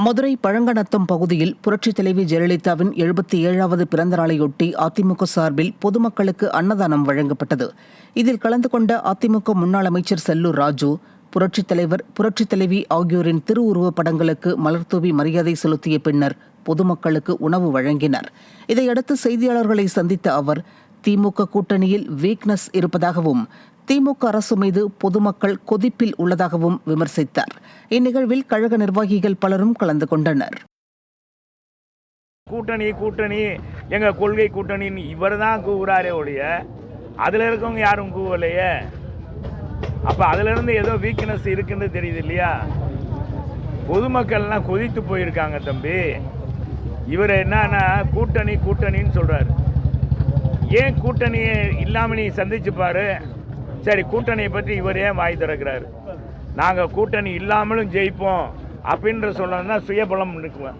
மதுரை பழங்கநத்தம் பகுதியில் புரட்சித் தலைவி ஜெயலலிதாவின் 77வது பிறந்த நாளையொட்டி அதிமுக சார்பில் பொதுமக்களுக்கு அன்னதானம் வழங்கப்பட்டது. இதில் கலந்து கொண்ட அதிமுக முன்னாள் அமைச்சர் செல்லூர் ராஜு, புரட்சித் தலைவர், புரட்சித் தலைவி ஆகியோரின் திருவுருவப் படங்களுக்கு மலர்தூவி மரியாதை செலுத்திய பின்னர் பொதுமக்களுக்கு உணவு வழங்கினார். இதையடுத்து செய்தியாளர்களை சந்தித்த அவர், திமுக கூட்டணியில் வீக்னஸ் இருப்பதாகவும், திமுக அரசு மீது பொதுமக்கள் கொதிப்பில் உள்ளதாகவும் விமர்சித்தார். இந்நிகழ்வில் கழக நிர்வாகிகள் பலரும் கலந்து கொண்டனர். கூட்டணி எங்க கொள்கை கூட்டணின்னு இவர் தான் கூவுறாரே ஒழிய அதுல இருக்கவங்க யாரும் கூவலையே. அப்ப அதுல இருந்து ஏதோ வீக்னஸ் இருக்குன்னு தெரியுது இல்லையா? பொதுமக்கள்லாம் கொதித்து போயிருக்காங்க தம்பி. இவர் என்னன்னா கூட்டணின்னு சொல்றாரு. ஏன் கூட்டணியை இல்லாம நீ சந்திச்சு பாரு. சரி, கூட்டணியை பற்றி இவர் ஏன் வாய் திறக்கிறாரு? நாங்கள் கூட்டணி இல்லாமலும் ஜெயிப்போம் அப்படின்ற சொல்லணும்னா சுயபலம் இருக்குவேன்.